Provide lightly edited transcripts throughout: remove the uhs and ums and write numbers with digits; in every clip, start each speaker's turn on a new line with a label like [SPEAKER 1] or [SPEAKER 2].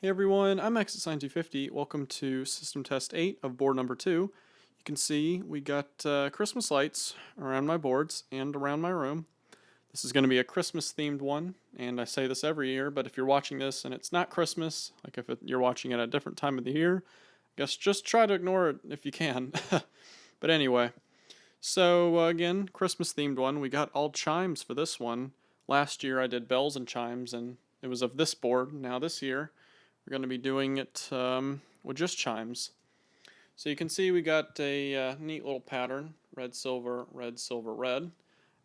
[SPEAKER 1] Hey everyone, I'm ExitSign250. Welcome to System Test 8 of board number 2. You can see we got Christmas lights around my boards and around my room. This is going to be a Christmas themed one, and I say this every year, but if you're watching this and it's not Christmas, like if you're watching it at a different time of the year, I guess just try to ignore it if you can. But anyway, so again, Christmas themed one. We got all chimes for this one. Last year I did bells and chimes, and it was of this board. Now this year we're going to be doing it with just chimes. So you can see we got a neat little pattern: red, silver, red, red,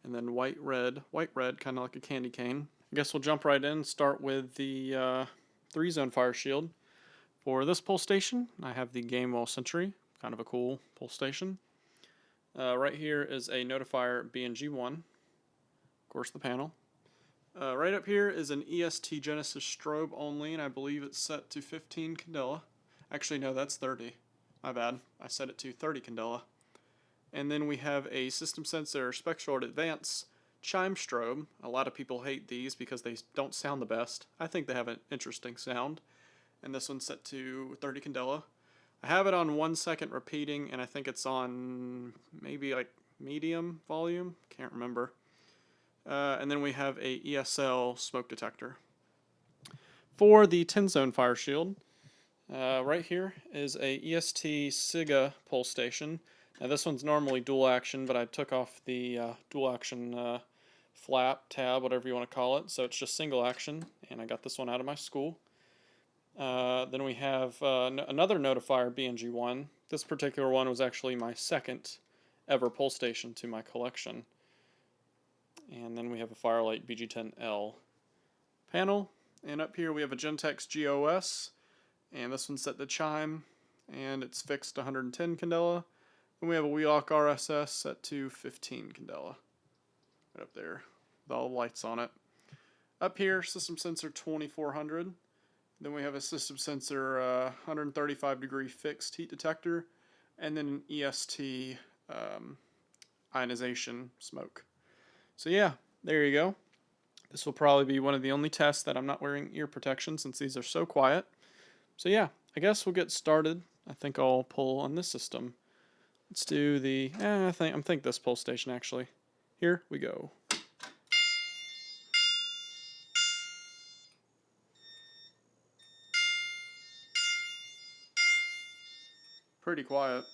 [SPEAKER 1] and then white, red, kind of like a candy cane. I guess we'll jump right in and start with the 3-zone fire shield. For this pull station, I have the Game Wall Sentry, kind of a cool pull station. Right here is a notifier BNG1, of course the panel. Right up here is an EST Genesis strobe only, and I believe it's set to 15 candela. Actually, no, that's 30. My bad. I set it to 30 candela. And then we have a System Sensor Spectral Advance chime strobe. A lot of people hate these because they don't sound the best. I think they have an interesting sound. And this one's set to 30 candela. I have it on 1 second repeating, and I think it's on maybe like medium volume. Can't remember. And then we have a ESL smoke detector. For the 10-zone fire shield, right here is a EST SIGA pull station. Now this one's normally dual action, but I took off the dual action flap, tab, whatever you want to call it, so it's just single action, and I got this one out of my school. Then we have another notifier BNG1. This particular one was actually my second ever pull station to my collection. And then we have a Firelight BG10L panel. And up here we have a Gentex GOS. And this one's set to chime. And it's fixed to 110 candela. And we have a Wheelock RSS set to 15 candela. Right up there with all the lights on it. Up here, System Sensor 2400. Then we have a System Sensor 135 degree fixed heat detector. And then an EST ionization smoke. So yeah, there you go. This will probably be one of the only tests that I'm not wearing ear protection since these are so quiet. So yeah, I guess we'll get started. I think I'll pull on this system. Let's do the, I think this pull station actually. Here we go. Pretty quiet.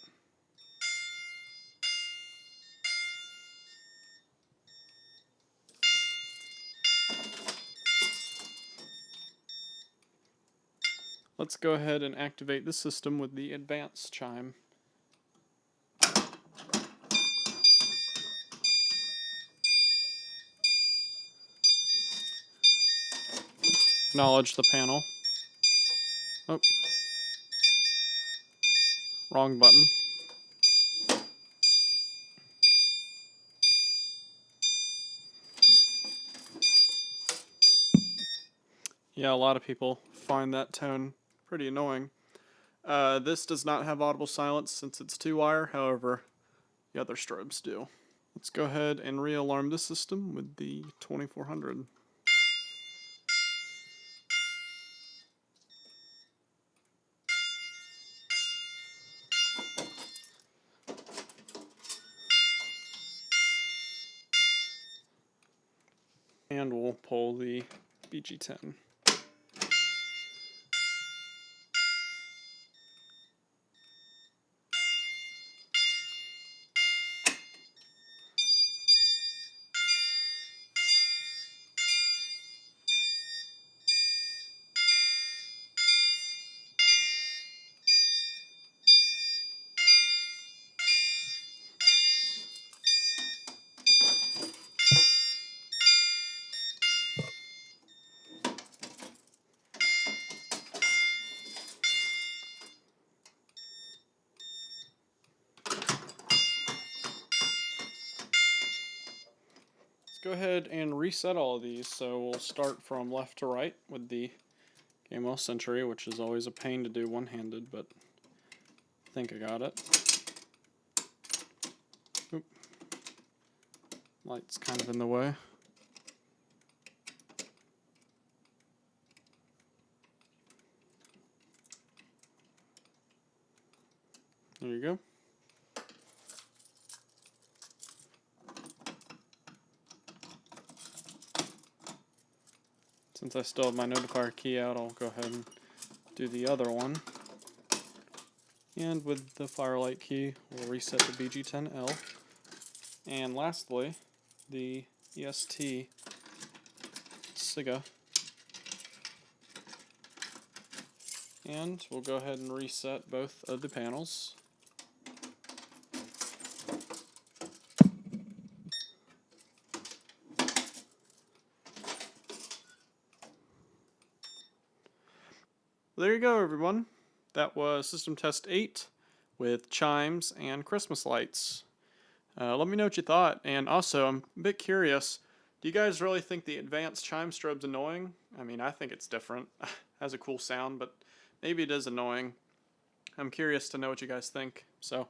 [SPEAKER 1] Let's go ahead and activate this system with the advanced chime. Acknowledge the panel. Oh. Wrong button. Yeah, a lot of people find that tone pretty annoying. This does not have audible silence since it's 2-wire, however, the other strobes do. Let's go ahead and re-alarm this system with the 2400. And we'll pull the BG10. Go ahead and reset all of these. So we'll start from left to right with the Game Wall Sentry, which is always a pain to do one-handed, but I think I got it. Oop. Light's kind of in the way. There you go. Since I still have my notifier key out, I'll go ahead and do the other one. And with the firelight key, we'll reset the BG10L. And lastly, the EST SIGA. And we'll go ahead and reset both of the panels. There you go, everyone. That was System Test 8 with chimes and Christmas lights. Let me know what you thought. And also, I'm a bit curious, do you guys really think the advanced chime strobe's annoying? I mean, I think it's different. It has a cool sound, but maybe it is annoying. I'm curious to know what you guys think. So,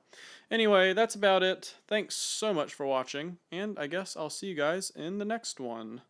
[SPEAKER 1] anyway, that's about it. Thanks so much for watching, and I guess I'll see you guys in the next one.